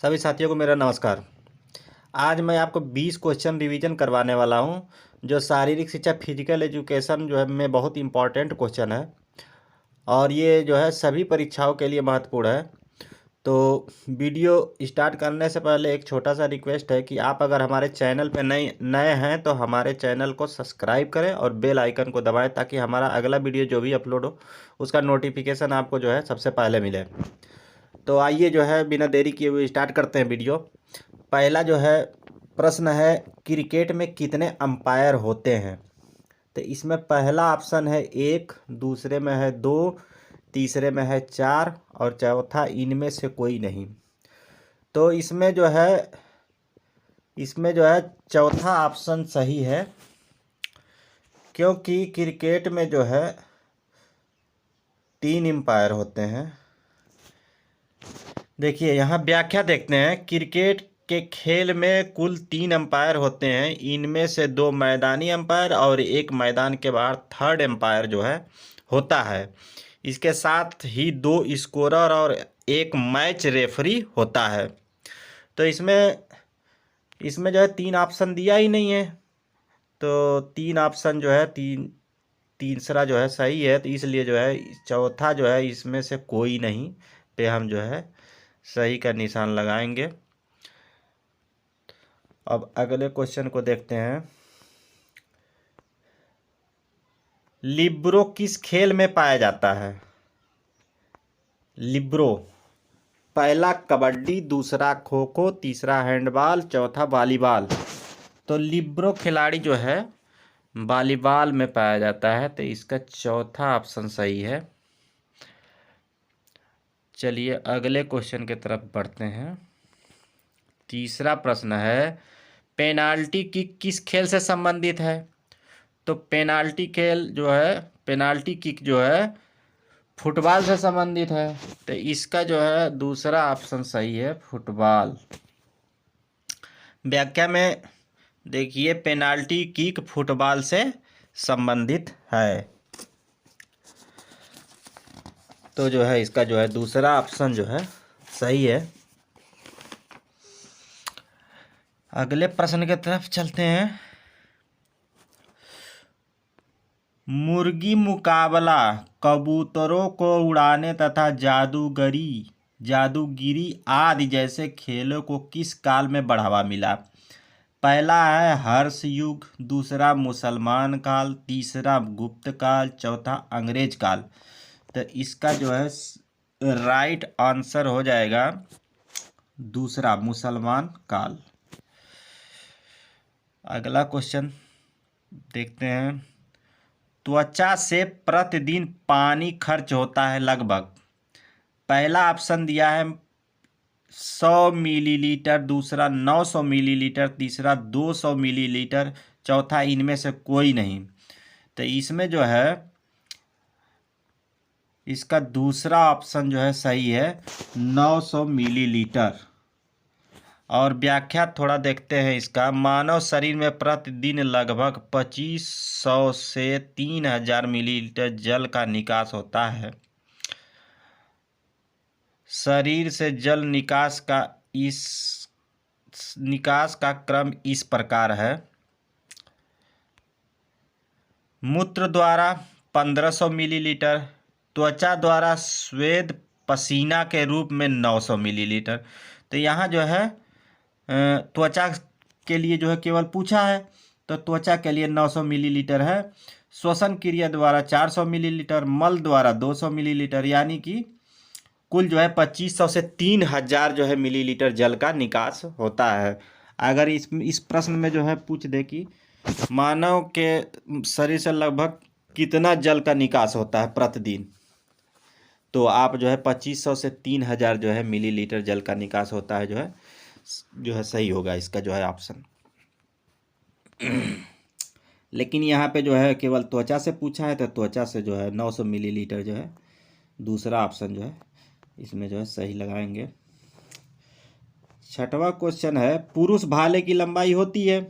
सभी साथियों को मेरा नमस्कार। आज मैं आपको 20 क्वेश्चन रिवीजन करवाने वाला हूं, जो शारीरिक शिक्षा फिजिकल एजुकेशन जो है में बहुत इंपॉर्टेंट क्वेश्चन है और ये जो है सभी परीक्षाओं के लिए महत्वपूर्ण है। तो वीडियो स्टार्ट करने से पहले एक छोटा सा रिक्वेस्ट है कि आप अगर हमारे चैनल पर नए नए हैं तो हमारे चैनल को सब्सक्राइब करें और बेल आइकन को दबाएं, ताकि हमारा अगला वीडियो जो भी अपलोड हो उसका नोटिफिकेशन आपको जो है सबसे पहले मिले। तो आइए जो है बिना देरी किए हुए स्टार्ट करते हैं वीडियो। पहला जो है प्रश्न है, क्रिकेट में कितने अंपायर होते हैं? तो इसमें पहला ऑप्शन है 1, दूसरे में है 2, तीसरे में है 4 और चौथा इनमें से कोई नहीं। तो इसमें जो है चौथा ऑप्शन सही है, क्योंकि क्रिकेट में जो है 3 अंपायर होते हैं। देखिए यहाँ व्याख्या देखते हैं। क्रिकेट के खेल में कुल 3 अंपायर होते हैं। इनमें से 2 मैदानी अंपायर और 1 मैदान के बाहर थर्ड अंपायर जो है होता है। इसके साथ ही 2 स्कोरर और 1 मैच रेफरी होता है। तो इसमें जो है 3 ऑप्शन दिया ही नहीं है, तो 3 ऑप्शन जो है तीसरा जो है सही है। तो इसलिए जो है चौथा जो है इसमें से कोई नहीं पे हम जो है सही का निशान लगाएंगे। अब अगले क्वेश्चन को देखते हैं। लिब्रो किस खेल में पाया जाता है? लिब्रो, पहला कबड्डी, दूसरा खो खो, तीसरा हैंडबॉल, चौथा वॉलीबॉल। तो लिब्रो खिलाड़ी जो है वॉलीबॉल में पाया जाता है, तो इसका चौथा ऑप्शन सही है। चलिए अगले क्वेश्चन की तरफ बढ़ते हैं। तीसरा प्रश्न है, पेनाल्टी किक किस खेल से संबंधित है? तो पेनाल्टी किक जो है फुटबॉल से संबंधित है। तो इसका जो है दूसरा ऑप्शन सही है, फुटबॉल। व्याख्या में देखिए, पेनाल्टी किक फुटबॉल से संबंधित है। तो जो है इसका जो है दूसरा ऑप्शन जो है सही है। अगले प्रश्न की तरफ चलते हैं। मुर्गी मुकाबला कबूतरों को उड़ाने तथा जादूगिरी आदि जैसे खेलों को किस काल में बढ़ावा मिला? पहला है हर्ष युग, दूसरा मुसलमान काल, तीसरा गुप्त काल, चौथा अंग्रेज काल। तो इसका जो है राइट आंसर हो जाएगा दूसरा, मुसलमान काल। अगला क्वेश्चन देखते हैं। त्वचा से प्रतिदिन पानी खर्च होता है लगभग। पहला ऑप्शन दिया है 100 मिलीलीटर, दूसरा 900 मिलीलीटर, तीसरा 200 मिलीलीटर, चौथा इनमें से कोई नहीं। तो इसमें जो है इसका दूसरा ऑप्शन जो है सही है, 900 मिलीलीटर। और व्याख्या थोड़ा देखते हैं इसका। मानव शरीर में प्रतिदिन लगभग 2500 से 3000 मिलीलीटर जल का निकास होता है। शरीर से जल निकास का क्रम इस प्रकार है। मूत्र द्वारा 1500 मिलीलीटर, त्वचा द्वारा स्वेद पसीना के रूप में 900 मिलीलीटर। तो यहाँ जो है त्वचा के लिए जो है केवल पूछा है, तो त्वचा के लिए 900 मिलीलीटर है। श्वसन क्रिया द्वारा 400 मिलीलीटर, मल द्वारा 200 मिलीलीटर, यानी कि कुल जो है 2500 से 3000 जो है मिलीलीटर जल का निकास होता है। अगर इस प्रश्न में जो है पूछ दे कि मानव के शरीर से लगभग कितना जल का निकास होता है प्रतिदिन, तो आप जो है 2500 से 3000 जो है मिलीलीटर जल का निकास होता है, जो है सही होगा इसका जो है ऑप्शन। लेकिन यहाँ पे जो है केवल त्वचा से पूछा है, तो त्वचा से जो है 900 मिलीलीटर जो है दूसरा ऑप्शन जो है इसमें जो है सही लगाएंगे। छठवां क्वेश्चन है, पुरुष भाले की लंबाई होती है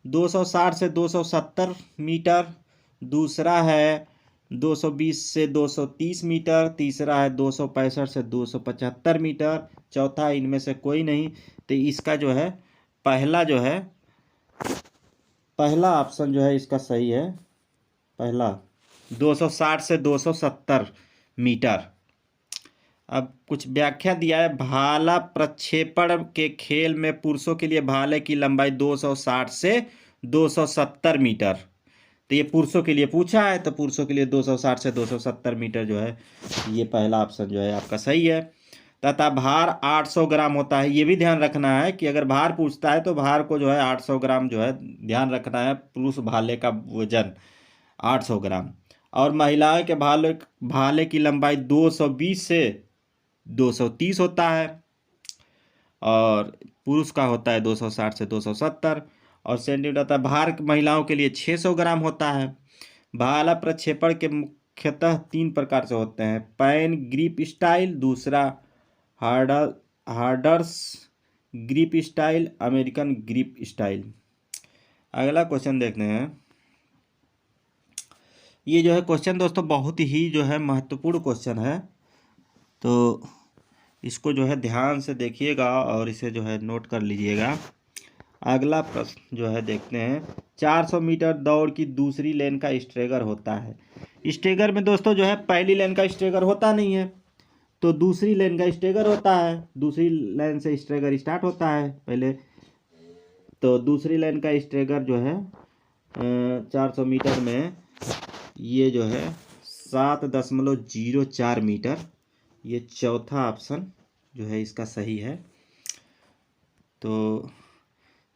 260 से 270 मीटर, दूसरा है 220 से 230 मीटर, तीसरा है 265 से 275 मीटर, चौथा इनमें से कोई नहीं। तो इसका जो है पहला ऑप्शन जो है इसका सही है, पहला 260 से 270 मीटर। अब कुछ व्याख्या दिया है, भाला प्रक्षेपण के खेल में पुरुषों के लिए भाले की लंबाई 260 से 270 मीटर। तो ये पुरुषों के लिए पूछा है, तो पुरुषों के लिए 260 से 270 मीटर जो है ये पहला ऑप्शन जो है आपका सही है। तथा भार 800 ग्राम होता है। ये भी ध्यान रखना है कि अगर भार पूछता है तो भार को जो है 800 ग्राम जो है ध्यान रखना है, पुरुष भाले का वजन 800 ग्राम। और महिलाओं के भाले की लंबाई 220 से 230 होता है, और पुरुष का होता है 260 से 270। और सेंटीमीटर भार महिलाओं के लिए 600 ग्राम होता है। भाला प्रक्षेपण के मुख्यतः 3 प्रकार से होते हैं, पैन ग्रिप स्टाइल, दूसरा harders grip style, American grip style. अगला क्वेश्चन देखते हैं। ये जो है क्वेश्चन दोस्तों बहुत ही जो है महत्वपूर्ण क्वेश्चन है, तो इसको जो है ध्यान से देखिएगा और इसे जो है नोट कर लीजिएगा। अगला प्रश्न जो है देखते हैं, 400 मीटर दौड़ की दूसरी लेन का स्ट्रेगर होता है। स्ट्रेगर में दोस्तों जो है पहली लेन का स्ट्रेगर होता नहीं है, तो दूसरी लेन का स्ट्रेगर होता है। दूसरी लेन से स्ट्रेगर स्टार्ट होता है पहले, तो दूसरी लेन का स्ट्रेगर जो है 400 मीटर में ये जो है 7.04 मीटर। ये चौथा ऑप्शन जो है इसका सही है। तो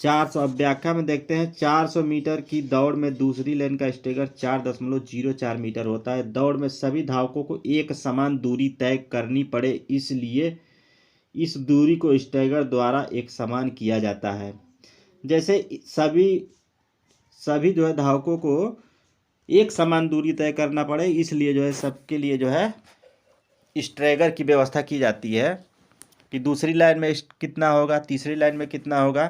400 व्याख्या में देखते हैं, 400 मीटर की दौड़ में दूसरी लेन का स्ट्रेगर 4.04 मीटर होता है। दौड़ में सभी धावकों को एक समान दूरी तय करनी पड़े, इसलिए इस दूरी को स्ट्रेगर द्वारा एक समान किया जाता है। जैसे सभी जो है धावकों को एक समान दूरी तय करना पड़े, इसलिए जो है सबके लिए जो है स्ट्रेगर की व्यवस्था की जाती है कि दूसरी लाइन में कितना होगा, तीसरी लाइन में कितना होगा।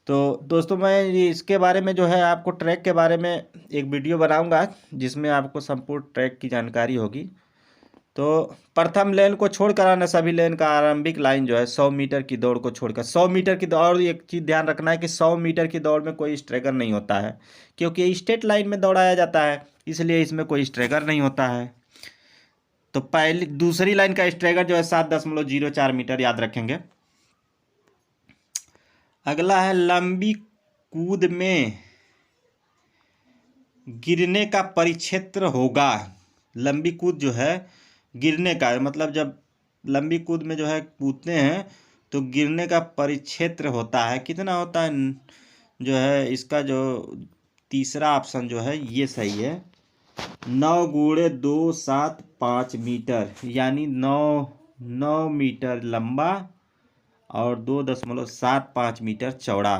तो दोस्तों मैं इसके बारे में जो है आपको ट्रैक के बारे में एक वीडियो बनाऊंगा जिसमें आपको संपूर्ण ट्रैक की जानकारी होगी। तो प्रथम लेन को छोड़कर आना सभी लेन का आरंभिक लाइन जो है 100 मीटर की दौड़ को छोड़कर 100 मीटर की दौड़। एक चीज़ ध्यान रखना है कि 100 मीटर की दौड़ में कोई स्ट्रेगर नहीं होता है, क्योंकि स्ट्रेट लाइन में दौड़ाया जाता है, इसलिए इसमें कोई स्ट्रेगर नहीं होता है। तो दूसरी लाइन का स्ट्रेगर जो है 7.04 मीटर याद रखेंगे। अगला है, लंबी कूद में गिरने का परिक्षेत्र होगा। लंबी कूद जो है गिरने का मतलब जब लंबी कूद में जो है कूदते हैं तो गिरने का परिक्षेत्र होता है, कितना होता है जो है इसका जो तीसरा ऑप्शन जो है ये सही है, 9 गुणे 2 7 5 मीटर, यानी 9 मीटर लंबा और 2.75 मीटर चौड़ा।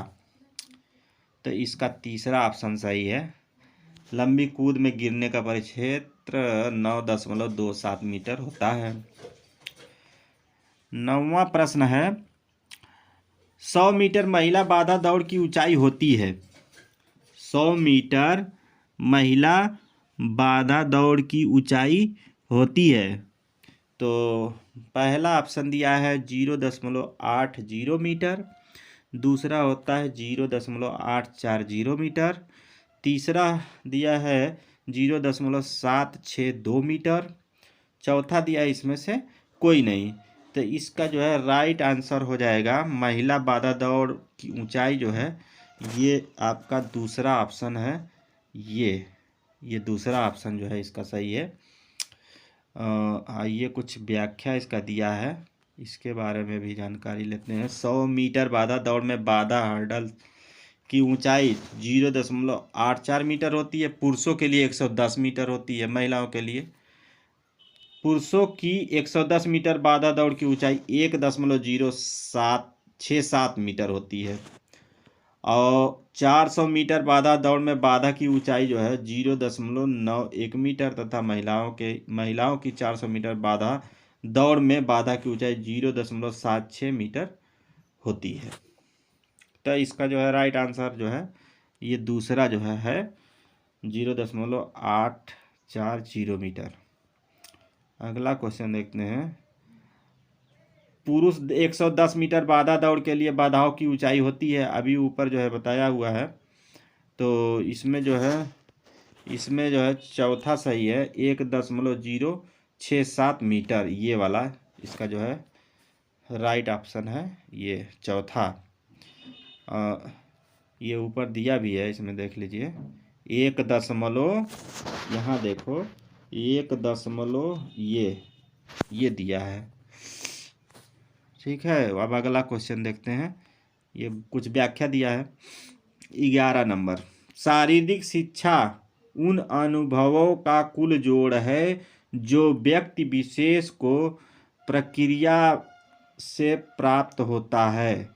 तो इसका तीसरा ऑप्शन सही है, लंबी कूद में गिरने का परिक्षेत्र 9.27 मीटर होता है। 9वां प्रश्न है, 100 मीटर महिला बाधा दौड़ की ऊंचाई होती है। 100 मीटर महिला बाधा दौड़ की ऊंचाई होती है। तो पहला ऑप्शन दिया है 0.80 मीटर, दूसरा होता है 0.840 मीटर, तीसरा दिया है 0.762 मीटर, चौथा दिया है इसमें से कोई नहीं। तो इसका जो है राइट आंसर हो जाएगा, महिला बाधा दौड़ की ऊंचाई जो है ये आपका दूसरा ऑप्शन है। ये दूसरा ऑप्शन जो है इसका सही है। आइए कुछ व्याख्या इसका दिया है, इसके बारे में भी जानकारी लेते हैं। 100 मीटर बाधा दौड़ में बाधा हर्डल की ऊंचाई 0.84 मीटर होती है। पुरुषों के लिए 110 मीटर होती है। महिलाओं के लिए पुरुषों की 110 मीटर बाधा दौड़ की ऊंचाई 1.0767 मीटर होती है, और 400 मीटर बाधा दौड़ में बाधा की ऊंचाई जो है 0.91 मीटर तथा महिलाओं की 400 मीटर बाधा दौड़ में बाधा की ऊंचाई 0.76 मीटर होती है। तो इसका जो है राइट आंसर जो है ये दूसरा जो है 0.8 4 मीटर। अगला क्वेश्चन देखते हैं। पुरुष 110 मीटर बाधा दौड़ के लिए बाधाओं की ऊंचाई होती है, अभी ऊपर जो है बताया हुआ है। तो इसमें जो है चौथा सही है, 1.067 मीटर, ये वाला इसका जो है राइट ऑप्शन है, ये चौथा। ये ऊपर दिया भी है, इसमें देख लीजिए 1 यहाँ देखो 1 ये दिया है। ठीक है, अब अगला क्वेश्चन देखते हैं। ये कुछ व्याख्या दिया है। 11 नंबर, शारीरिक शिक्षा उन अनुभवों का कुल जोड़ है जो व्यक्ति विशेष को प्रक्रिया से प्राप्त होता है।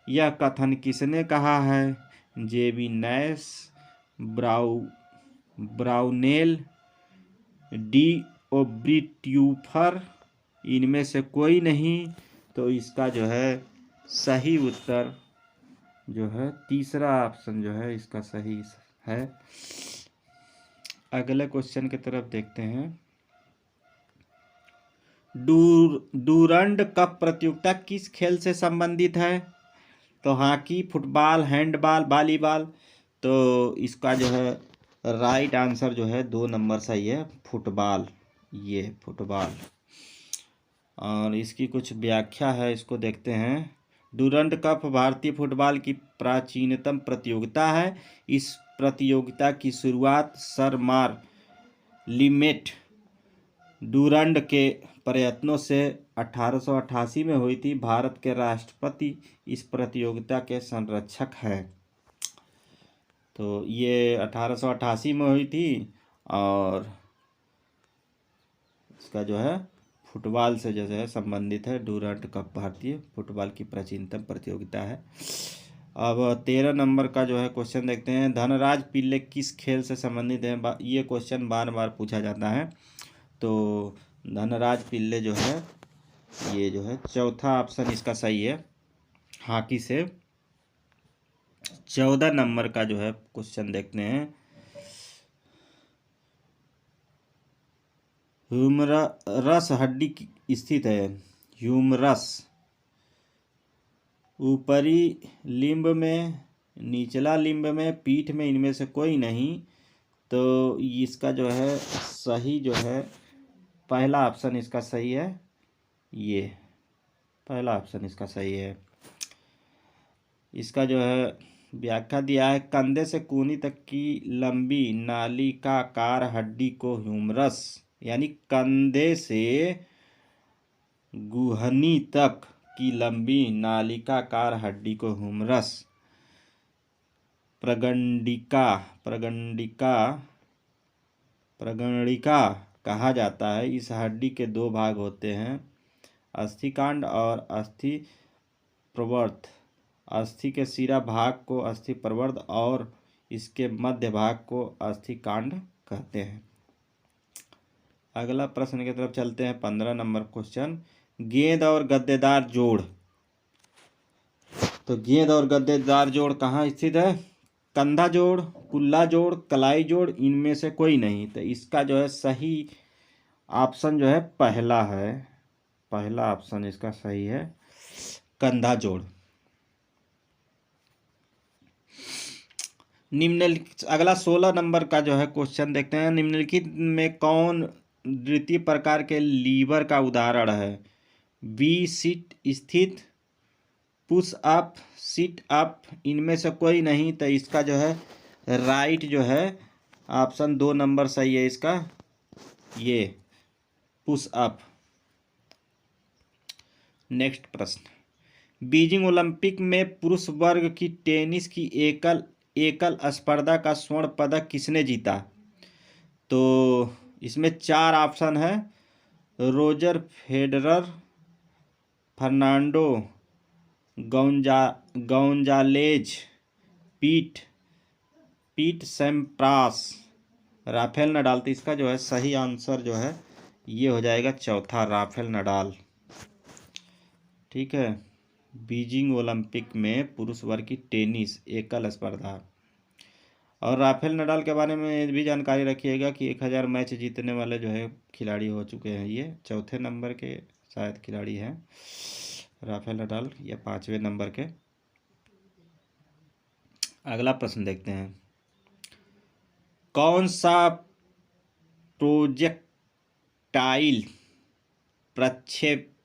यह कथन किसने कहा है? जेबी नैश, ब्राउनेल, डी ओब्रिट्यूफर, इनमें से कोई नहीं। तो इसका जो है सही उत्तर जो है तीसरा ऑप्शन जो है इसका सही है। अगले क्वेश्चन की तरफ देखते हैं। डूरंड कप प्रतियोगिता किस खेल से संबंधित है? तो हॉकी, फुटबॉल, हैंडबॉल, वॉलीबॉल। तो इसका जो है राइट आंसर जो है 2 नंबर सही है, फुटबॉल, ये फुटबॉल। और इसकी कुछ व्याख्या है, इसको देखते हैं। डूरंड कप भारतीय फुटबॉल की प्राचीनतम प्रतियोगिता है। इस प्रतियोगिता की शुरुआत सर मार लिमेट डूरंड के प्रयत्नों से 1888 में हुई थी। भारत के राष्ट्रपति इस प्रतियोगिता के संरक्षक हैं। तो ये 1888 में हुई थी और इसका जो है फुटबॉल से जो है संबंधित है। डूरंड कप भारतीय फुटबॉल की प्राचीनतम प्रतियोगिता है। अब 13 नंबर का जो है क्वेश्चन देखते हैं। धनराज पिल्ले किस खेल से संबंधित है? ये क्वेश्चन बार बार पूछा जाता है। तो धनराज पिल्ले जो है ये जो है चौथा ऑप्शन इसका सही है, हॉकी से। 14 नंबर का जो है क्वेश्चन देखते हैं। ह्यूमरस हड्डी स्थित है। ह्यूमरस ऊपरी लिम्ब में, निचला लिम्ब में, पीठ में, इनमें से कोई नहीं। तो इसका जो है सही जो है पहला ऑप्शन इसका सही है, ये पहला ऑप्शन इसका सही है। इसका जो है व्याख्या दिया है। कंधे से कूहनी तक की लंबी नालिकाकार हड्डी को ह्यूमरस, यानी कंधे से गुहनी तक की लंबी नालिकाकार हड्डी को ह्यूमरस प्रगणिका कहा जाता है। इस हड्डी के 2 भाग होते हैं, अस्थिकांड और अस्थि प्रवर्त। अस्थि के शिरा भाग को अस्थि प्रवर्त और इसके मध्य भाग को अस्थिकांड कहते हैं। अगला प्रश्न की तरफ चलते हैं। 15 नंबर क्वेश्चन। गेंद और गद्देदार जोड़। तो गेंद और गद्देदार जोड़ कहाँ स्थित है? कंधा जोड़, कुल्ला जोड़, कलाई जोड़, इनमें से कोई नहीं। तो इसका जो है सही ऑप्शन जो है पहला है, पहला ऑप्शन इसका सही है, कंधा जोड़। निम्नलिखित अगला 16 नंबर का जो है क्वेश्चन देखते हैं। निम्नलिखित में कौन द्वितीय प्रकार के लीवर का उदाहरण है? बी सीट स्थित, पुश अप, सीट अप, इनमें से कोई नहीं। तो इसका जो है राइट जो है ऑप्शन 2 नंबर सही है इसका, ये पुश अप। नेक्स्ट प्रश्न। बीजिंग ओलंपिक में पुरुष वर्ग की टेनिस की एकल स्पर्धा का स्वर्ण पदक किसने जीता? तो इसमें 4 ऑप्शन है। Roger Federer, Fernando Gonzalez, Pete Sampras, Rafael Nadal. तो इसका जो है सही आंसर जो है ये हो जाएगा चौथा, राफेल नडाल। ठीक है, बीजिंग ओलंपिक में पुरुष वर्ग की टेनिस एकल स्पर्धा। और राफेल नडाल के बारे में भी जानकारी रखिएगा कि 1000 मैच जीतने वाले जो है खिलाड़ी हो चुके हैं। ये चौथे नंबर के शायद खिलाड़ी हैं राफेल नडाल, या 5वें नंबर के। अगला प्रश्न देखते हैं, कौन सा प्रोजेक्टाइल प्रक्षेप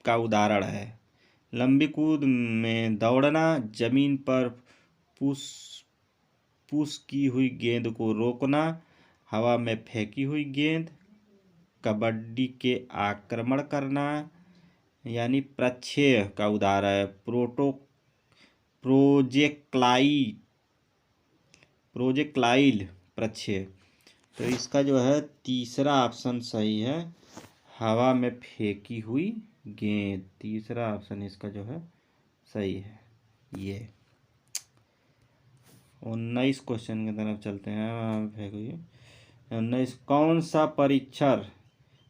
का उदाहरण है? लंबी कूद में दौड़ना, जमीन पर पुश की हुई गेंद को रोकना, हवा में फेंकी हुई गेंद, कबड्डी के आक्रमण करना। यानी प्रक्षेप का उदाहरण है प्रोजेक्टाइल प्रक्षेप। तो इसका जो है तीसरा ऑप्शन सही है, हवा में फेंकी हुई गेंद। तीसरा ऑप्शन इसका जो है सही है। ये 19 क्वेश्चन की तरफ चलते हैं। हवा में फेंकी हुई 19, कौन सा परीक्षण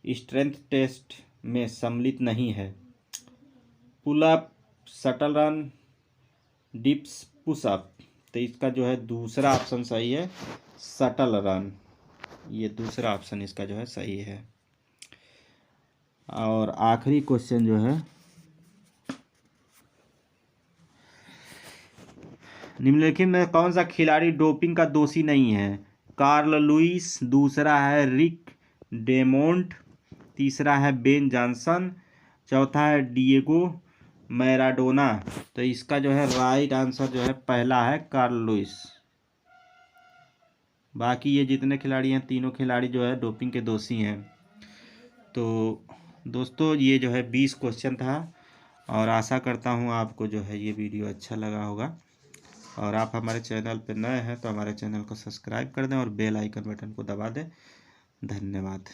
स्ट्रेंथ टेस्ट में सम्मिलित नहीं है? Pull up, shuttle run, dips, push up. तो इसका जो है दूसरा ऑप्शन सही है, शटल रन। ये दूसरा ऑप्शन इसका जो है सही है। और आखिरी क्वेश्चन जो है, निम्नलिखित में कौन सा खिलाड़ी डोपिंग का दोषी नहीं है? कार्ल लुईस, दूसरा है रिक डेमोंट, तीसरा है बेन जॉनसन, चौथा है डिएगो मैराडोना। तो इसका जो है राइट आंसर जो है पहला है, कार्ल लुईस। बाकी ये जितने खिलाड़ी हैं, तीनों खिलाड़ी जो है डोपिंग के दोषी हैं। तो दोस्तों ये जो है 20 क्वेश्चन था, और आशा करता हूँ आपको जो है ये वीडियो अच्छा लगा होगा। और आप हमारे चैनल पर नए हैं तो हमारे चैनल को सब्सक्राइब कर दें और बेल आइकन बटन को दबा दें। धन्यवाद।